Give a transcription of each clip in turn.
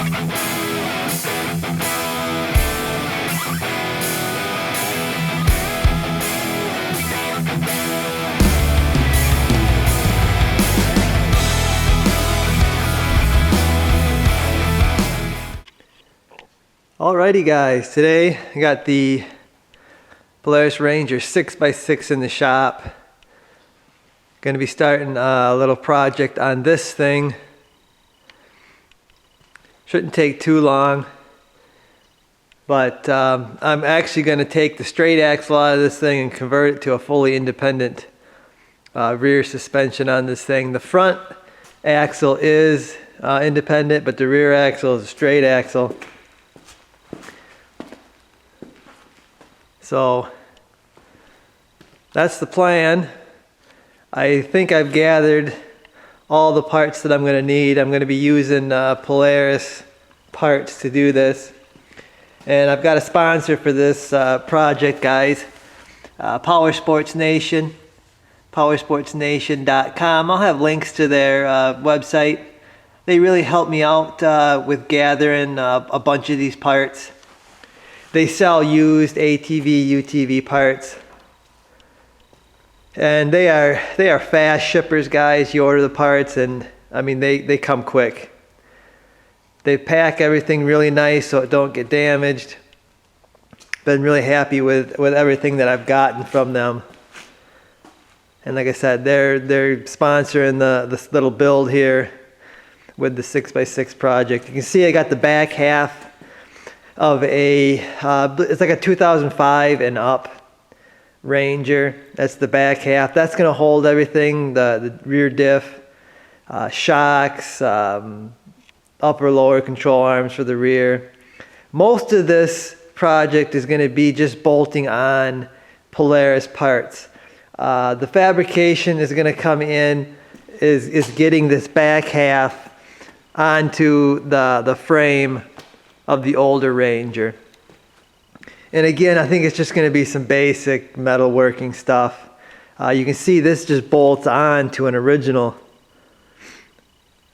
Alrighty guys, today I got the Polaris Ranger 6x6 in the shop. Going to be starting a little project on this thing. Shouldn't take too long, but I'm actually going to take the straight axle out of this thing and convert it to a fully independent rear suspension on this thing. The front axle is independent, but the rear axle is a straight axle. So that's the plan. I think I've gathered all the parts that I'm going to need. I'm going to be using Polaris parts to do this. And I've got a sponsor for this project, guys. Powersports Nation, powersportsnation.com. I'll have links to their website. They really helped me out with gathering a bunch of these parts. They sell used ATV, UTV parts, and they are fast shippers, guys. You order the parts, and I mean they come quick. They pack everything really nice so it don't get damaged. Been really happy with everything that I've gotten from them. And like I said, they're sponsoring this little build here with the 6x6 project. You can see I got the back half of a it's like a 2005 and up Ranger. That's the back half. That's going to hold everything, the rear diff, shocks, upper lower control arms for the rear. Most of this project is going to be just bolting on Polaris parts. The fabrication is going to come in is getting this back half onto the frame of the older Ranger. And again, I think it's just going to be some basic metalworking stuff. You can see this just bolts on to an original,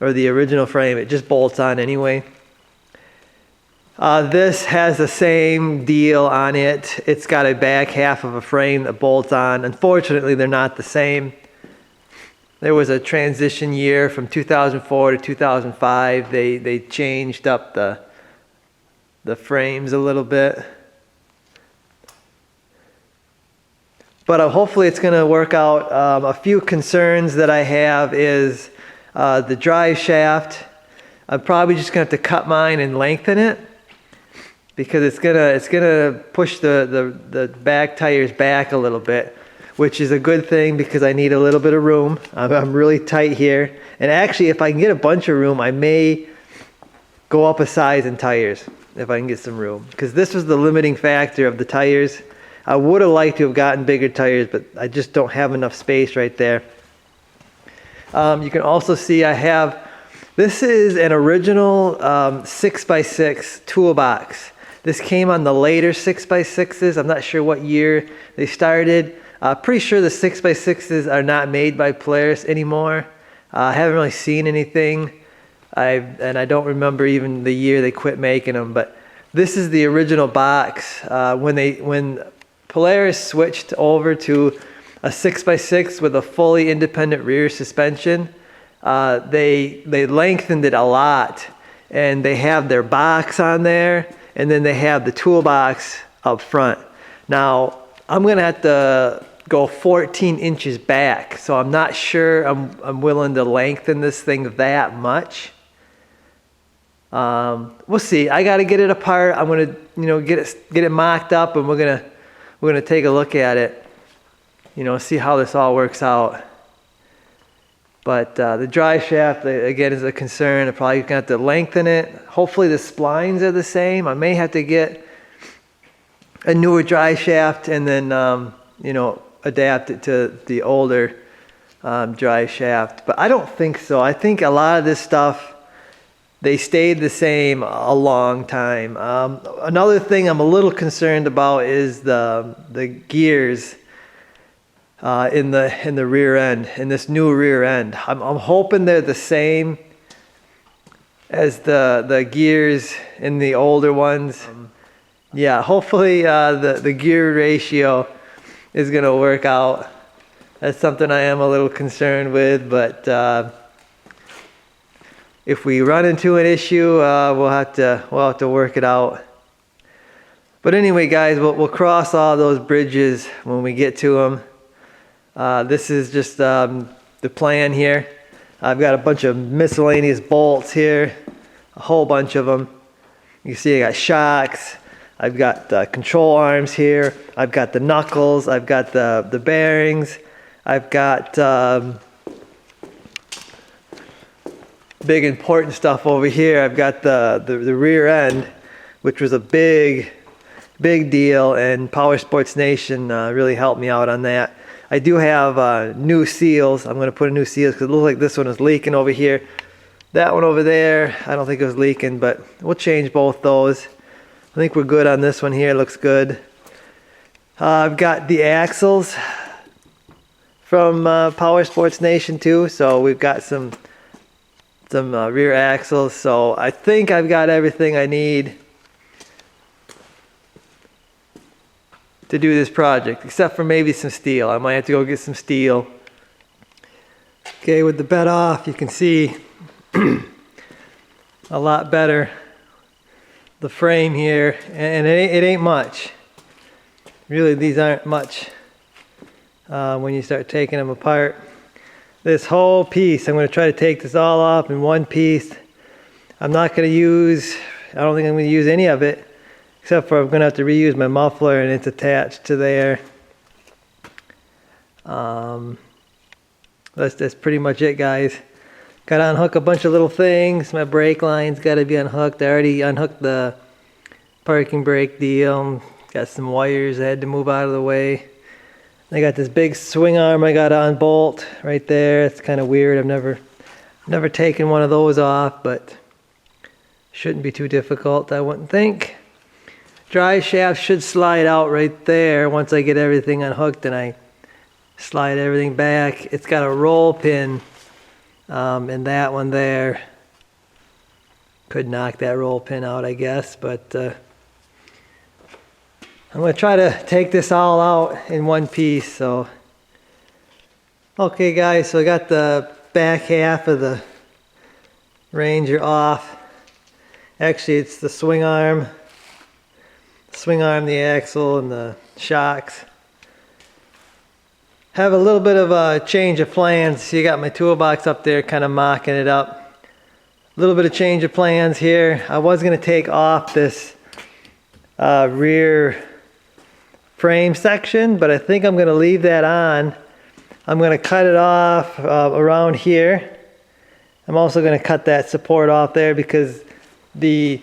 or the original frame. It just bolts on anyway. This has the same deal on it. It's got a back half of a frame that bolts on. Unfortunately, they're not the same. There was a transition year from 2004 to 2005. They changed up the frames a little bit, but hopefully it's going to work out. A few concerns that I have is the drive shaft. I'm probably just going to have to cut mine and lengthen it, because it's gonna push the back tires back a little bit, which is a good thing because I need a little bit of room. I'm really tight here, and actually if I can get a bunch of room, I may go up a size in tires if I can get some room, because this was the limiting factor of the tires. I would have liked to have gotten bigger tires, but I just don't have enough space right there. You can also see I have, this is an original 6x6 toolbox. This came on the later 6x6s. I'm not sure what year they started. Pretty sure the 6x6s are not made by Polaris anymore. I haven't really seen anything. And I don't remember even the year they quit making them, but this is the original box. When Polaris switched over to a 6x6 with a fully independent rear suspension, they lengthened it a lot, and they have their box on there, and then they have the toolbox up front. Now I'm gonna have to go 14 inches back, so I'm not sure I'm willing to lengthen this thing that much. We'll see. I got to get it apart. I'm gonna, get it mocked up, and we're gonna take a look at it. See how this all works out. But the drive shaft again is a concern. I'm probably gonna have to lengthen it. Hopefully the splines are the same. I may have to get a newer drive shaft and then adapt it to the older drive shaft. But I don't think so. I think a lot of this stuff, they stayed the same a long time. Another thing I'm a little concerned about is the gears in the rear end, in this new rear end. I'm hoping they're the same as the gears in the older ones. Yeah, hopefully the gear ratio is gonna work out. That's something I am a little concerned with, but if we run into an issue, we'll have to work it out. But anyway, guys, we'll cross all those bridges when we get to them. This is just the plan here. I've got a bunch of miscellaneous bolts here, a whole bunch of them. You see I got shocks, I've got control arms here, I've got the knuckles, I've got the bearings, I've got big important stuff over here. I've got the rear end, which was a big deal, and Power Sports Nation really helped me out on that. I do have new seals. I'm going to put in new seals because it looks like this one is leaking over here. That one over there, I don't think it was leaking, but we'll change both those. I think we're good on this one here. It looks good. I've got the axles from Power Sports Nation too, so we've got some rear axles. So I think I've got everything I need to do this project, except for maybe some steel. I might have to go get some steel. Okay, with the bed off, you can see a lot better the frame here, and it ain't much. Really, these aren't much when you start taking them apart. This whole piece, I'm going to try to take this all off in one piece. I'm not going to use, I don't think I'm going to use any of it, except for I'm going to have to reuse my muffler, and it's attached to there. That's pretty much it, guys. Got to unhook a bunch of little things. My brake line's got to be unhooked. I already unhooked the parking brake deal. Got some wires I had to move out of the way. I got this big swing arm I got to unbolt right there. It's kind of weird. I've never taken one of those off, but shouldn't be too difficult, I wouldn't think. Drive shaft should slide out right there once I get everything unhooked and I slide everything back. It's got a roll pin in that one there. Could knock that roll pin out, I guess, but I'm going to try to take this all out in one piece. So, okay, guys, so I got the back half of the Ranger off. Actually, it's the swing arm, the axle, and the shocks. Have a little bit of a change of plans. So you got my toolbox up there kind of mocking it up. A little bit of change of plans here. I was going to take off this rear frame section, but I think I'm going to leave that on. I'm going to cut it off around here. I'm also going to cut that support off there because the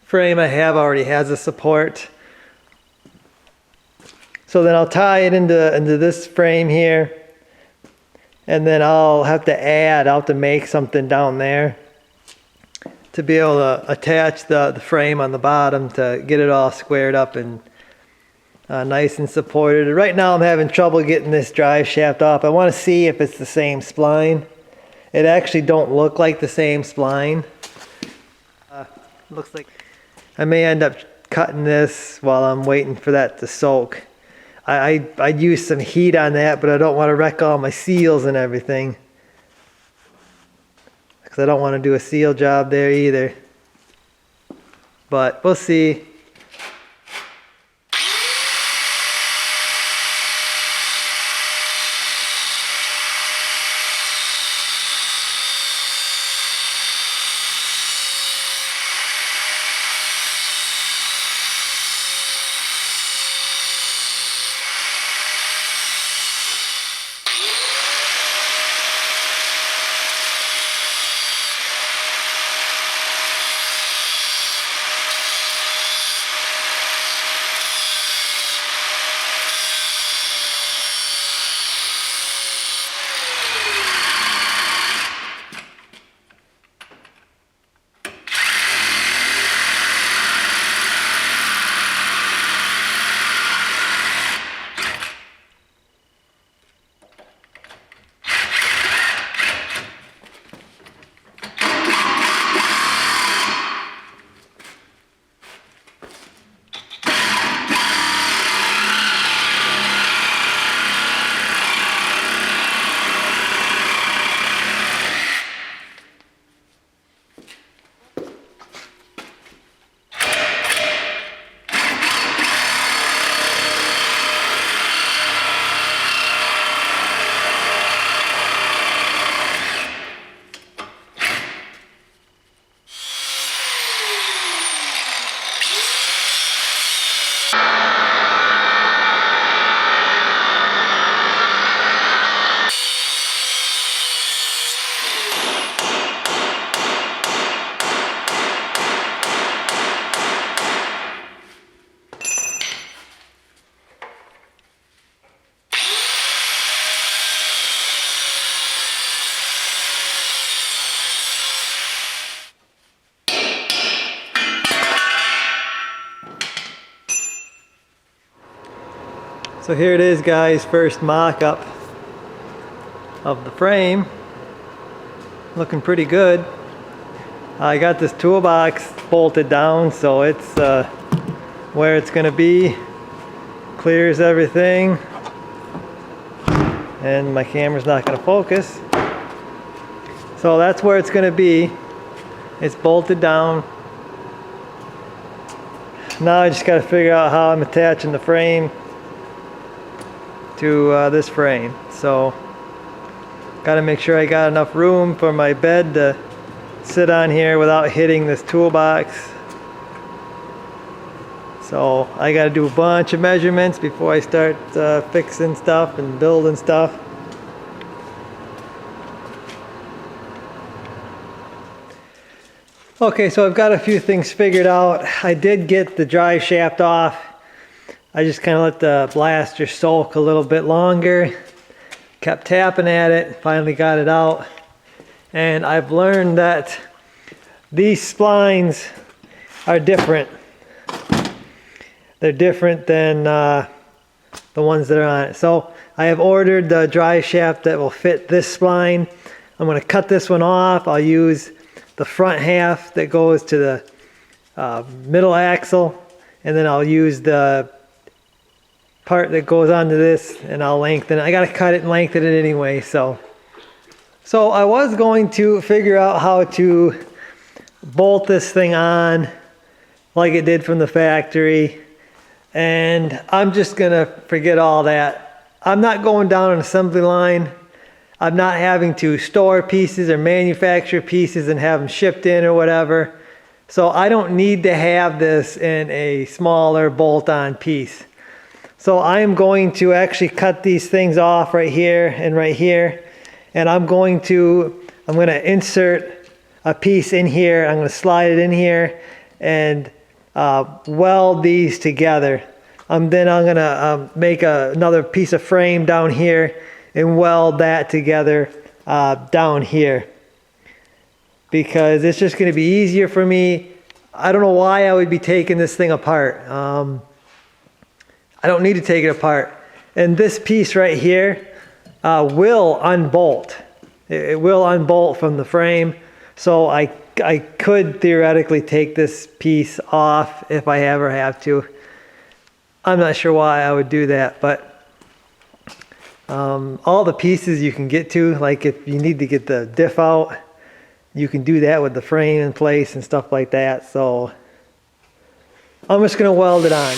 frame I have already has a support. So then I'll tie it into this frame here, and then I'll have to make something down there to be able to attach the frame on the bottom to get it all squared up and nice and supported. Right now I'm having trouble getting this drive shaft off. I want to see if it's the same spline. It actually don't look like the same spline. Looks like I may end up cutting this while I'm waiting for that to soak. I'd use some heat on that, but I don't want to wreck all my seals and everything, because I don't want to do a seal job there either. But we'll see. So here it is, guys, first mock-up of the frame. Looking pretty good. I got this toolbox bolted down, so it's where it's gonna be. Clears everything. And my camera's not gonna focus. So that's where it's gonna be. It's bolted down. Now I just gotta figure out how I'm attaching the frame to this frame. So gotta make sure I got enough room for my bed to sit on here without hitting this toolbox. So I gotta do a bunch of measurements before I start fixing stuff and building stuff. Okay, so I've got a few things figured out. I did get the drive shaft off. I just kind of let the blaster soak a little bit longer. Kept tapping at it, finally got it out. And I've learned that these splines are different. They're different than the ones that are on it. So I have ordered the drive shaft that will fit this spline. I'm going to cut this one off. I'll use the front half that goes to the middle axle, and then I'll use the part that goes onto this, and I'll lengthen it. I gotta cut it and lengthen it anyway. So I was going to figure out how to bolt this thing on like it did from the factory, and I'm just gonna forget all that. I'm not going down an assembly line. I'm not having to store pieces or manufacture pieces and have them shipped in or whatever. So I don't need to have this in a smaller bolt-on piece. So I am going to actually cut these things off right here and right here. And I'm going to insert a piece in here. I'm going to slide it in here and weld these together. Then I'm going to make another piece of frame down here and weld that together down here, because it's just going to be easier for me. I don't know why I would be taking this thing apart. I don't need to take it apart. And this piece right here will unbolt. It will unbolt from the frame. So I could theoretically take this piece off if I ever have to. I'm not sure why I would do that, but all the pieces you can get to, like if you need to get the diff out, you can do that with the frame in place and stuff like that. So I'm just going to weld it on.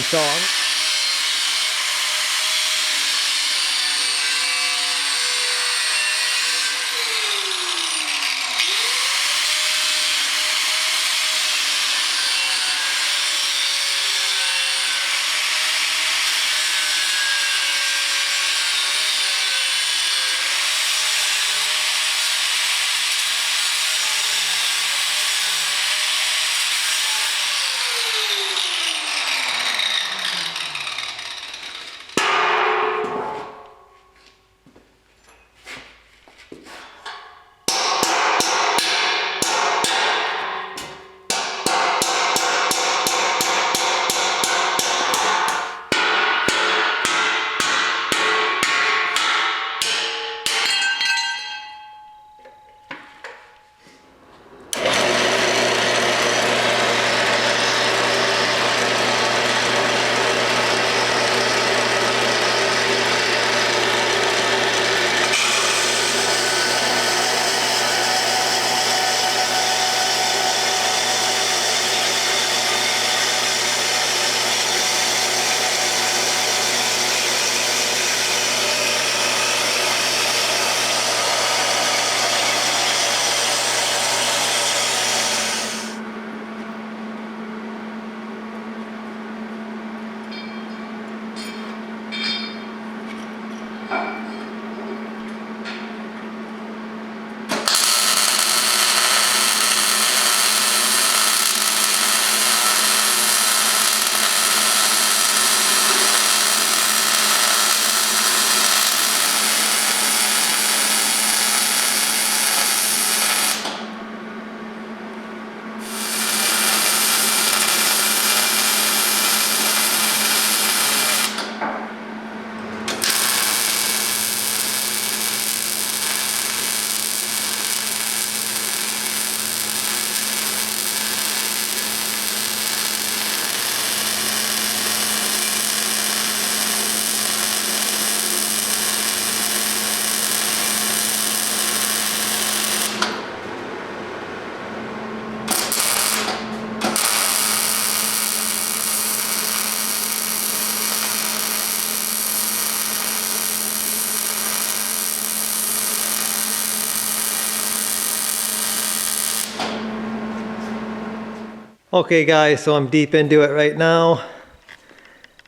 Okay guys, so I'm deep into it right now.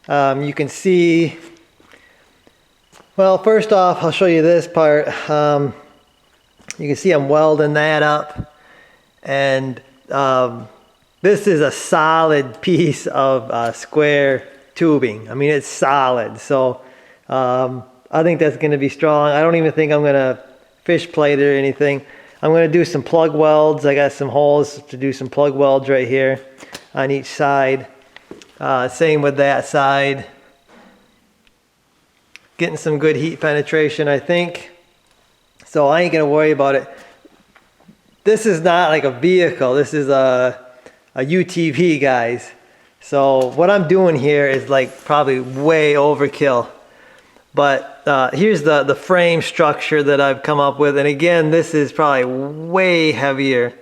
You can see, well, first off, I'll show you this part. You can see I'm welding that up, and this is a solid piece of square tubing. I mean, it's solid, so I think that's going to be strong. I don't even think I'm going to fish plate it or anything. I'm going to do some plug welds. I got some holes to do some plug welds right here on each side. Same with that side. Getting some good heat penetration, I think. So I ain't going to worry about it. This is not like a vehicle. This is a UTV, guys. So what I'm doing here is like probably way overkill. But here's the frame structure that I've come up with. And again, this is probably way heavier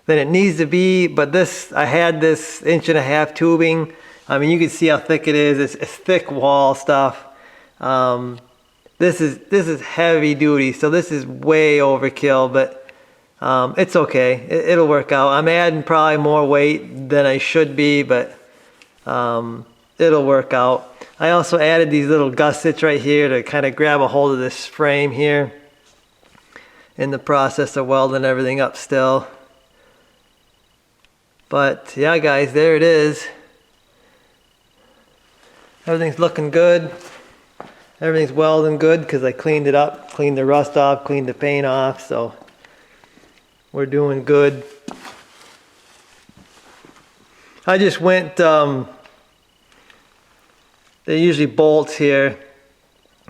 than it needs to be. But this, I had this 1.5 inch tubing. I mean, you can see how thick it is. It's thick wall stuff. This is heavy duty. So this is way overkill, but it's okay. It'll work out. I'm adding probably more weight than I should be, but it'll work out. I also added these little gussets right here to kind of grab a hold of this frame here in the process of welding everything up still. But yeah, guys, there it is. Everything's looking good. Everything's welding good because I cleaned it up, cleaned the rust off, cleaned the paint off, so we're doing good. I just went, they usually bolts here,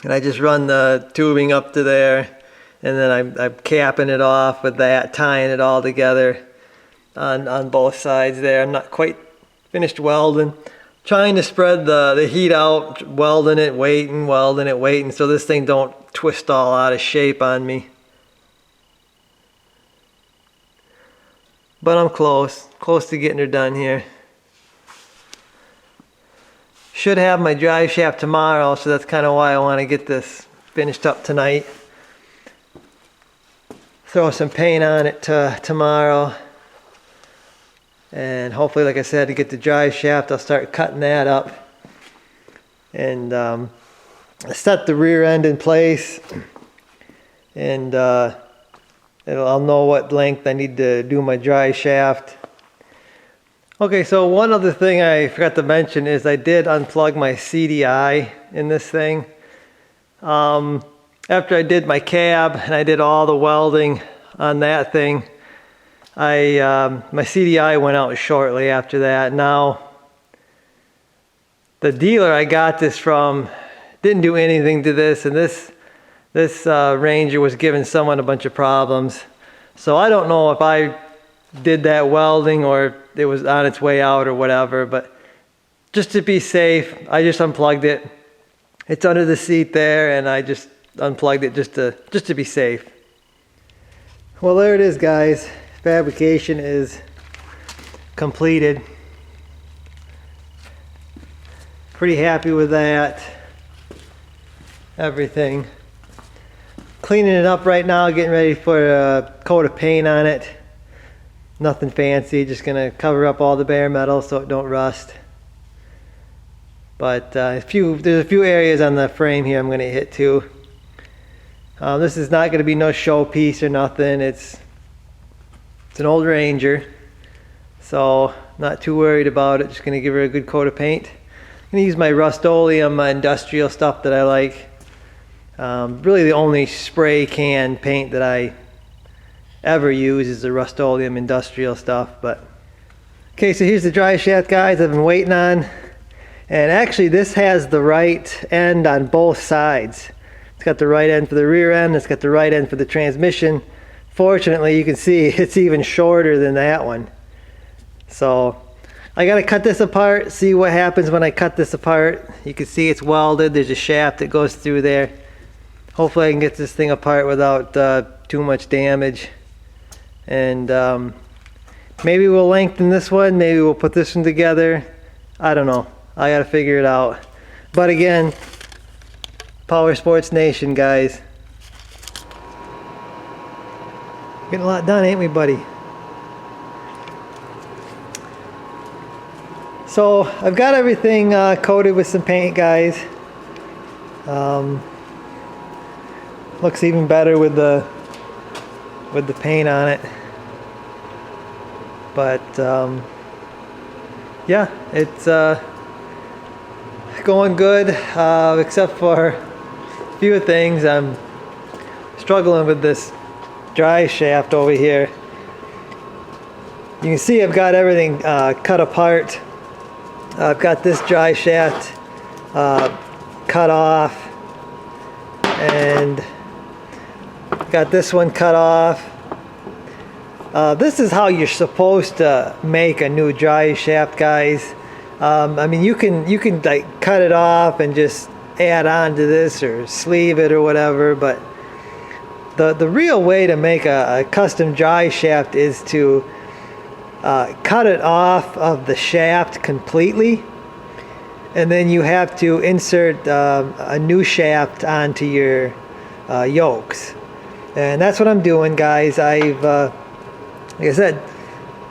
and I just run the tubing up to there, and then I'm capping it off with that, tying it all together on both sides there. I'm not quite finished welding. Trying to spread the heat out, welding it, waiting, so this thing don't twist all out of shape on me. But I'm close to getting her done here. Should have my drive shaft tomorrow, so that's kind of why I want to get this finished up tonight. Throw some paint on it tomorrow. And hopefully, like I said, to get the drive shaft, I'll start cutting that up. And set the rear end in place. And I'll know what length I need to do my drive shaft. Okay, so one other thing I forgot to mention is I did unplug my CDI in this thing. After I did my cab and I did all the welding on that thing, my CDI went out shortly after that. Now, the dealer I got this from didn't do anything to this, and this Ranger was giving someone a bunch of problems. So I don't know if I did that welding or it was on its way out or whatever, but just to be safe, I just unplugged it. It's under the seat there, and I just unplugged it just to be safe. Well, there it is, guys. Fabrication is completed. Pretty happy with that. Everything. Cleaning it up right now, getting ready for a coat of paint on it. Nothing fancy, just gonna cover up all the bare metal so it don't rust. But there's a few areas on the frame here I'm gonna hit too. This is not gonna be no showpiece or nothing. It's an old Ranger, so not too worried about it. Just gonna give her a good coat of paint. I'm gonna use my Rust-Oleum industrial stuff that I like. Really the only spray can paint that I ever use is the Rust-Oleum industrial stuff. But okay, so here's the drive shaft, guys, I've been waiting on. And actually this has the right end on both sides. It's got the right end for the rear end, it's got the right end for the transmission. Fortunately, you can see it's even shorter than that one. So I gotta cut this apart, see what happens when I cut this apart. You can see it's welded, there's a shaft that goes through there. Hopefully I can get this thing apart without too much damage. And maybe we'll lengthen this one, maybe we'll put this one together. I don't know, I gotta figure it out. But again, Power Sports Nation, guys. Getting a lot done, ain't we, buddy? So I've got everything coated with some paint, guys. Looks even better with the paint on it. But yeah, it's going good, except for a few things. I'm struggling with this drive shaft over here. You can see I've got everything cut apart. I've got this drive shaft cut off, and got this one cut off. This is how you're supposed to make a new drive shaft, guys. I mean, you can like cut it off and just add on to this or sleeve it or whatever, but the real way to make a custom drive shaft is to cut it off of the shaft completely, and then you have to insert a new shaft onto your yokes, and that's what I'm doing, guys. Like I said,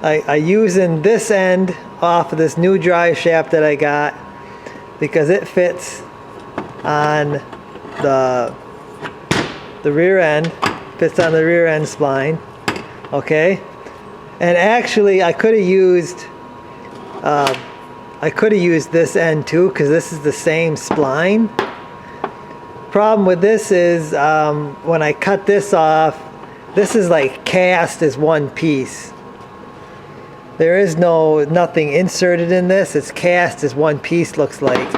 I'm using this end off of this new drive shaft that I got because it fits on the rear end, fits on the rear end spline, okay? And actually I could have used this end too, because this is the same spline. Problem with this is when I cut this off, this is like cast as one piece. There is nothing inserted in this. It's cast as one piece, looks like.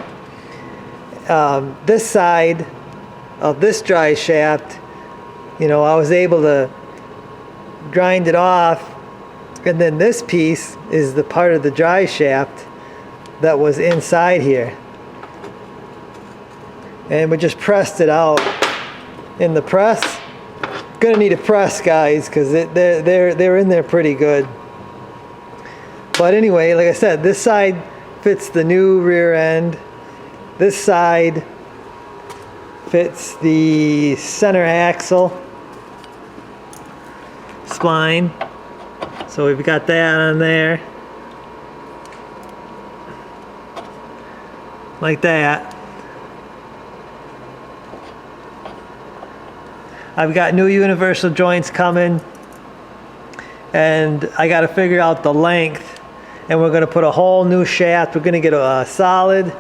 This side of this drive shaft, you know, I was able to grind it off, and then this piece is the part of the drive shaft that was inside here. And we just pressed it out in the press. Gonna need a press, guys, because they're in there pretty good. But anyway, like I said, this side fits the new rear end. This side fits the center axle spline. So we've got that on there. Like that. I've got new universal joints coming, and I got to figure out the length, and we're going to put a whole new shaft. We're going to get a solid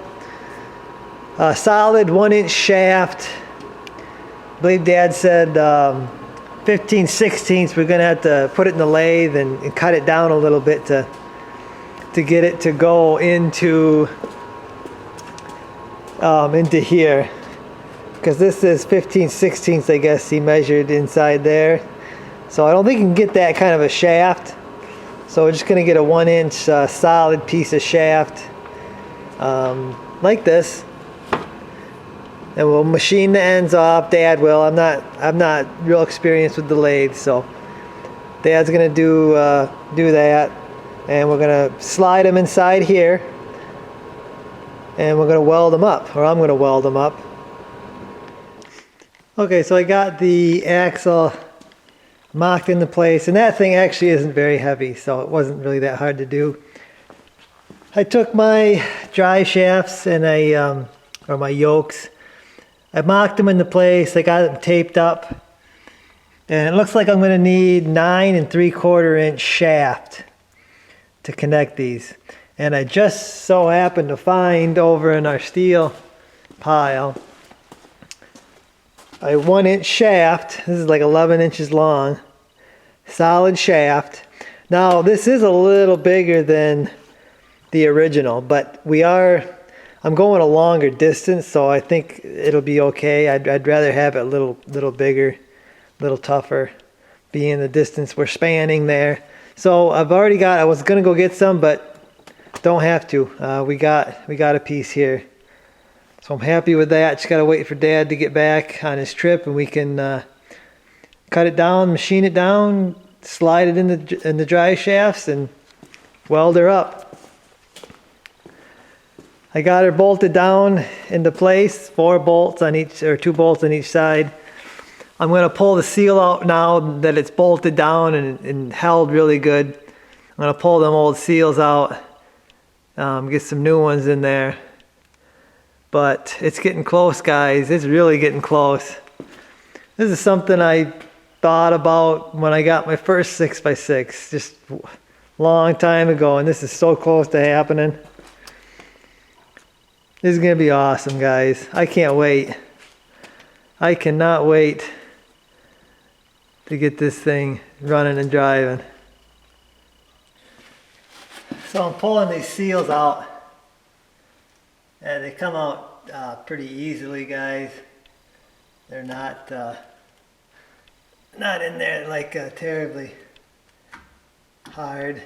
1-inch shaft. I believe Dad said 15/16. We're going to have to put it in the lathe and cut it down a little bit to get it to go into here. Because this is 15/16, I guess he measured inside there. So I don't think you can get that kind of a shaft. So we're just going to get a 1-inch solid piece of shaft like this. And we'll machine the ends off. Dad will. I'm not real experienced with the lathe, so Dad's going to do that. And we're going to slide them inside here. And we're going to weld them up, or I'm going to weld them up. Okay, so I got the axle mocked into place, and that thing actually isn't very heavy, so it wasn't really that hard to do. I took my drive shafts and or my yokes, I mocked them into place, I got them taped up, and it looks like I'm going to need 9 3/4 inch shaft to connect these. And I just so happened to find over in our steel pile a 1-inch shaft. This is like 11 inches long, solid shaft. Now this is a little bigger than the original, but I'm going a longer distance, so I think it'll be okay. I'd rather have it a little bigger, a little tougher, being the distance we're spanning there. So I was gonna go get some, but don't have to. We got a piece here. So I'm happy with that. Just gotta wait for Dad to get back on his trip, and we can cut it down, machine it down, slide it in the drive shafts, and weld her up. I got her bolted down into place, 4 bolts on each, or 2 bolts on each side. I'm gonna pull the seal out now that it's bolted down and held really good. I'm gonna pull them old seals out get some new ones in there. But it's getting close, guys. It's really getting close. This is something I thought about when I got my first 6x6, just a long time ago, and this is so close to happening. This is gonna be awesome, guys. I can't wait. I cannot wait to get this thing running and driving. So I'm pulling these seals out, and they come out pretty easily, guys. They're not in there like terribly hard.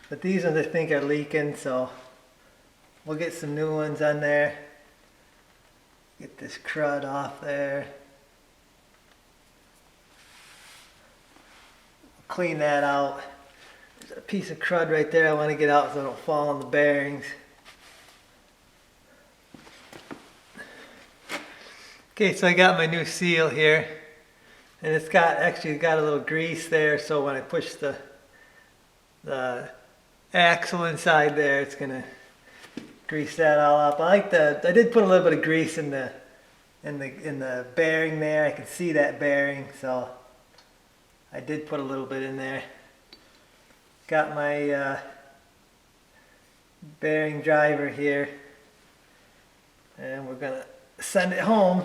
But these ones I think are leaking, so we'll get some new ones on there. Get this crud off there. Clean that out. There's a piece of crud right there I want to get out so it don't fall on the bearings. Okay, so I got my new seal here, and it's got a little grease there, so when I push the axle inside there, it's gonna grease that all up. I did put a little bit of grease in the bearing there. I can see that bearing, so I did put a little bit in there. Got my bearing driver here, and we're gonna send it home.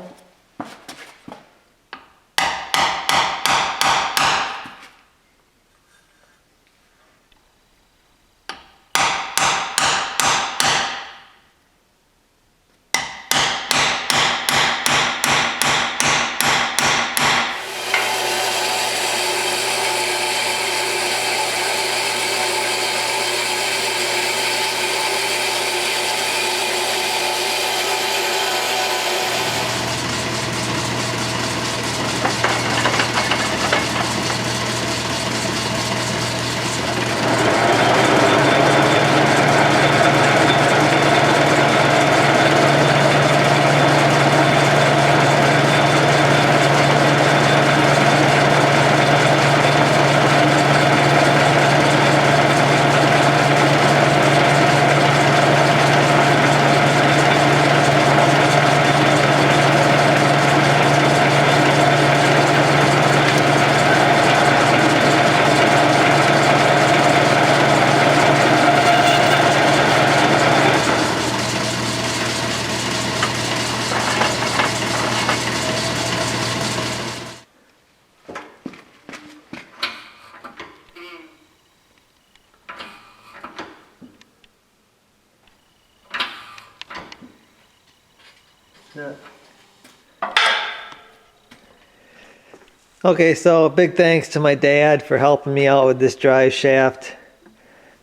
Okay, so big thanks to my dad for helping me out with this drive shaft.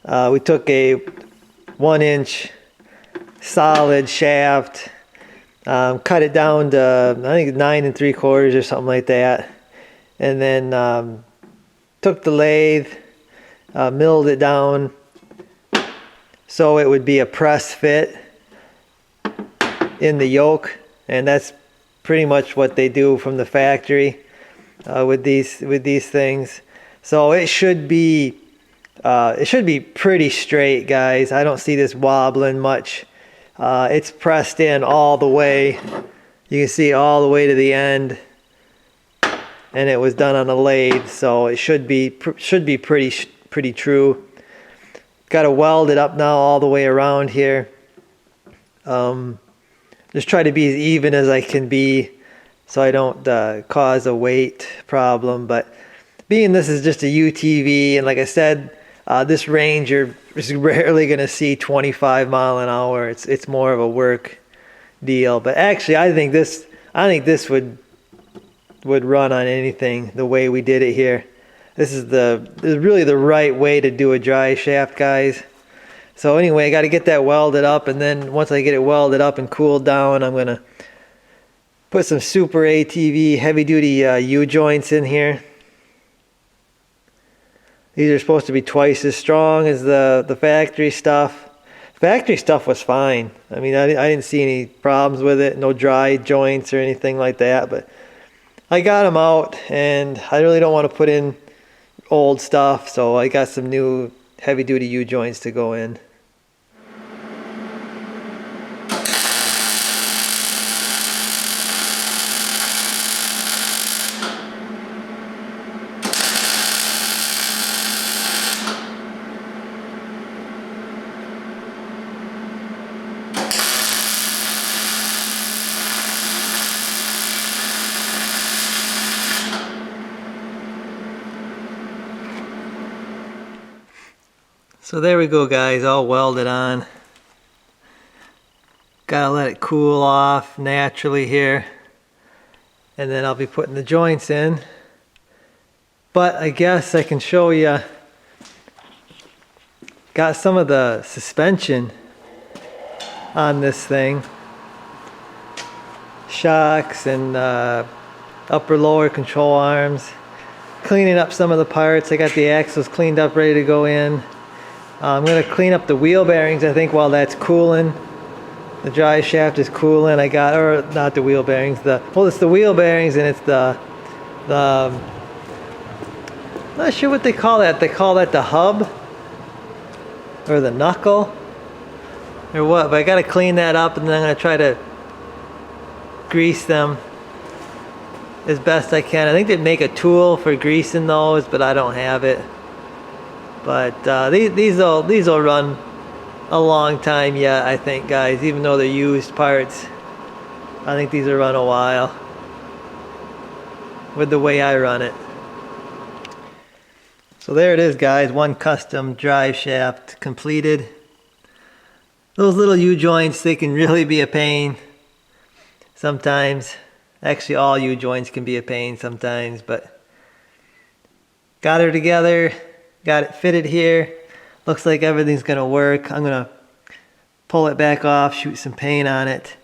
We took a 1-inch solid shaft, cut it down to I think 9 3/4 or something like that, and then took the lathe, milled it down so it would be a press fit in the yoke, and that's pretty much what they do from the factory with these things. So it should be pretty straight, guys. I don't see this wobbling much. It's pressed in all the way. You can see all the way to the end, and it was done on a lathe, so it should be pretty true. Got to weld it up now all the way around here. Just try to be as even as I can be, so I don't cause a weight problem. But being this is just a UTV, and like I said, this Ranger is rarely going to see 25 mile an hour. It's more of a work deal. But actually, I think this would run on anything the way we did it here. This is really the right way to do a drive shaft, guys. So anyway, I got to get that welded up, and then once I get it welded up and cooled down, I'm gonna put some super ATV heavy duty U-joints in here. These are supposed to be twice as strong as the factory stuff. Factory stuff was fine. I mean, I didn't see any problems with it, no dry joints or anything like that, but I got them out, and I really don't want to put in old stuff, so I got some new heavy duty U-joints to go in. So there we go, guys, all welded on. Gotta let it cool off naturally here, and then I'll be putting the joints in. But I guess I can show you, got some of the suspension on this thing, shocks and upper lower control arms, cleaning up some of the parts. I got the axles cleaned up, ready to go in. I'm going to clean up the wheel bearings, I think, while that's cooling. The drive shaft is cooling. I got, or not the wheel bearings, well, it's the wheel bearings, and it's the I'm not sure what they call that. They call that the hub or the knuckle or what, but I got to clean that up, and then I'm going to try to grease them as best I can. I think they make a tool for greasing those, but I don't have it. But these will run a long time yet, I think, guys, even though they're used parts. I think these will run a while with the way I run it. So there it is, guys, one custom drive shaft completed. Those little U-joints, they can really be a pain sometimes. Actually, all U-joints can be a pain sometimes, but got her together, got it fitted here. Looks like everything's gonna work. I'm gonna pull it back off, shoot some paint on it.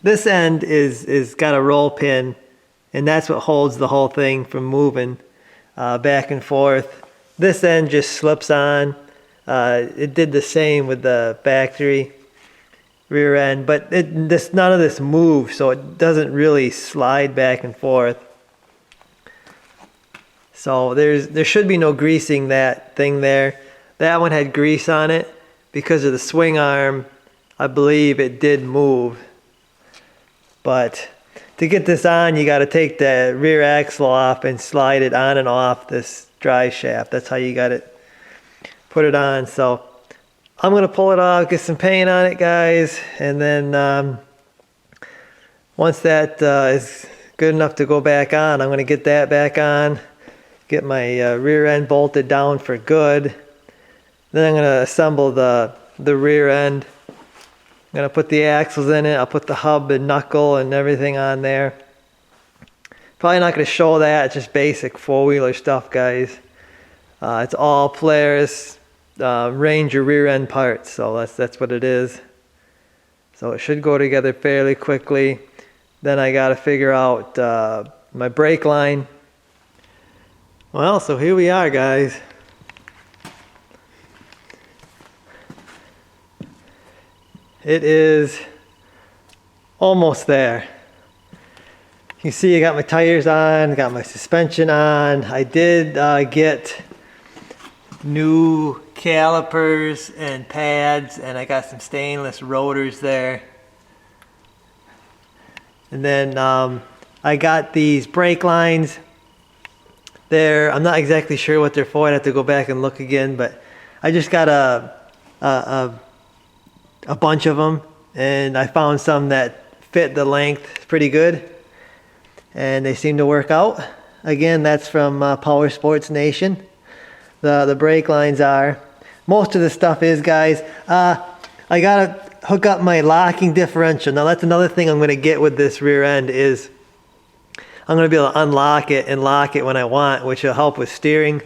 This end is got a roll pin, and that's what holds the whole thing from moving back and forth. This end just slips on. It did the same with the factory rear end, but none of this moves, so it doesn't really slide back and forth. So there should be no greasing that thing there. That one had grease on it because of the swing arm. I believe it did move. But to get this on, you got to take the rear axle off and slide it on and off this drive shaft. That's how you got it, put it on. So I'm going to pull it off, get some paint on it, guys. And then once that is good enough to go back on, I'm going to get that back on. Get my rear end bolted down for good. Then I'm going to assemble the rear end. I'm going to put the axles in it. I'll put the hub and knuckle and everything on there. Probably not going to show that. It's just basic four-wheeler stuff, guys. It's all Polaris Ranger rear end parts, so that's what it is. So it should go together fairly quickly. Then I got to figure out my brake line. Well, so here we are, guys. It is almost there. You see I got my tires on, got my suspension on. I did get new calipers and pads, and I got some stainless rotors there. And then I got these brake lines. I'm not exactly sure what they're for. I'd have to go back and look again, but I just got a bunch of them, and I found some that fit the length pretty good, and they seem to work out. Again, that's from Power Sports Nation. The brake lines are. Most of the stuff is, guys. I gotta hook up my locking differential. Now that's another thing I'm gonna get with this rear end is I'm going to be able to unlock it and lock it when I want, which will help with steering.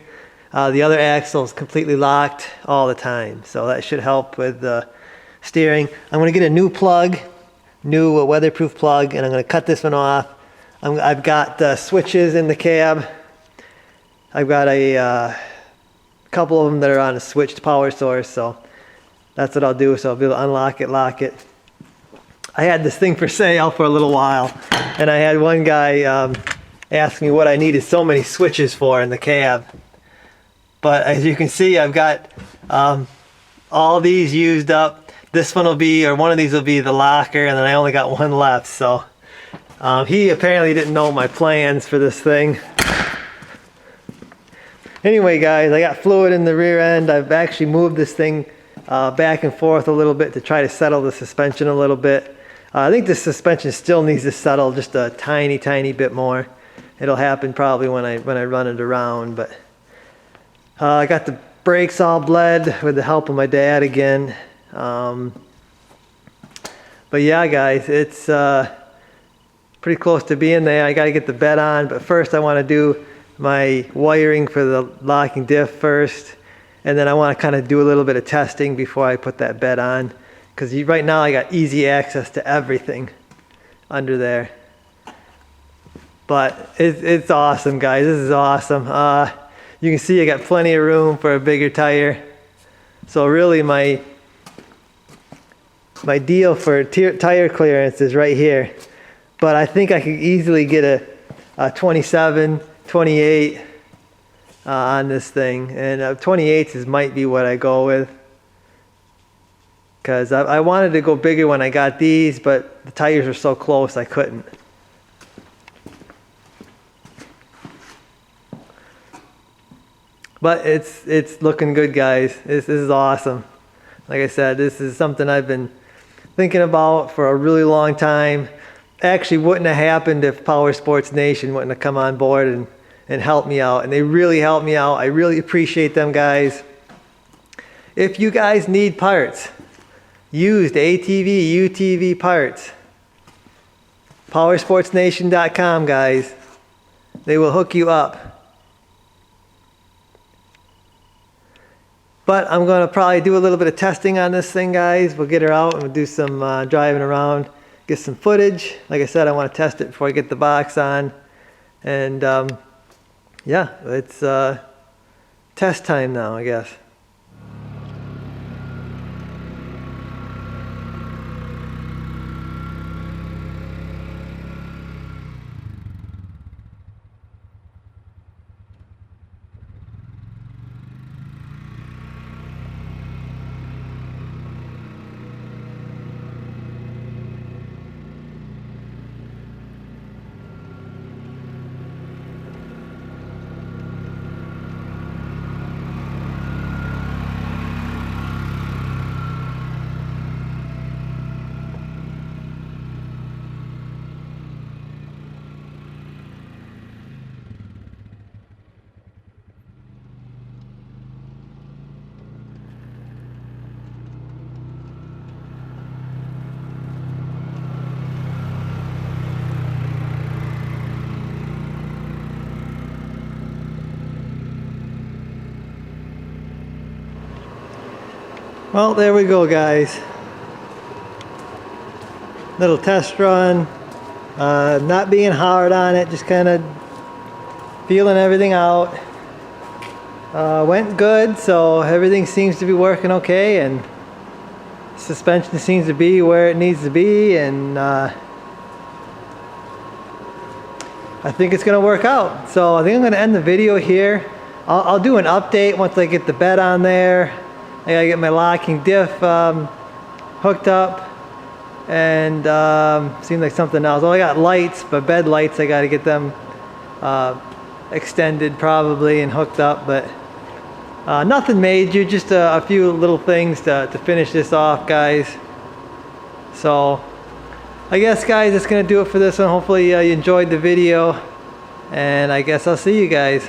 The other axle is completely locked all the time, so that should help with the steering. I'm going to get a new plug, new weatherproof plug, and I'm going to cut this one off. I've got switches in the cab. I've got a couple of them that are on a switched power source, so that's what I'll do. So I'll be able to unlock it, lock it. I had this thing for sale for a little while, and I had one guy ask me what I needed so many switches for in the cab. But as you can see, I've got all these used up. This one will be, or one of these will be the locker, and then I only got one left. So he apparently didn't know my plans for this thing. Anyway, guys, I got fluid in the rear end. I've actually moved this thing back and forth a little bit to try to settle the suspension a little bit. I think the suspension still needs to settle just a tiny bit more. It'll happen probably when I run it around, but I got the brakes all bled with the help of my dad again. But yeah, guys, it's pretty close to being there. I got to get the bed on, but first I want to do my wiring for the locking diff first, and then I want to kind of do a little bit of testing before I put that bed on, because right now I got easy access to everything under there. But it's awesome, guys. This is awesome. You can see I got plenty of room for a bigger tire. So really my deal for tire clearance is right here. But I think I could easily get a 27, 28 on this thing. And 28s might be what I go with. Because I wanted to go bigger when I got these, but the tires are so close I couldn't. But it's looking good, guys. This is awesome. Like I said, this is something I've been thinking about for a really long time. Actually wouldn't have happened if Power Sports Nation wouldn't have come on board and helped me out. And they really helped me out. I really appreciate them, guys. If you guys need parts, used ATV, UTV parts, powersportsnation.com, guys. They will hook you up. But I'm going to probably do a little bit of testing on this thing, guys. We'll get her out and we'll do some driving around, get some footage. Like I said, I want to test it before I get the box on. And yeah, it's test time now, I guess. Well, there we go, guys. Little test run. Not being hard on it, just kind of feeling everything out. Went good, so everything seems to be working okay, and suspension seems to be where it needs to be, and I think it's going to work out. So I think I'm going to end the video here. I'll do an update once I get the bed on there. I gotta get my locking diff hooked up, and seems like something else. Oh, I got lights, but bed lights, I gotta get them extended probably and hooked up, but nothing major, just a few little things to finish this off, guys. So I guess, guys, that's gonna do it for this one. Hopefully you enjoyed the video, and I guess I'll see you guys.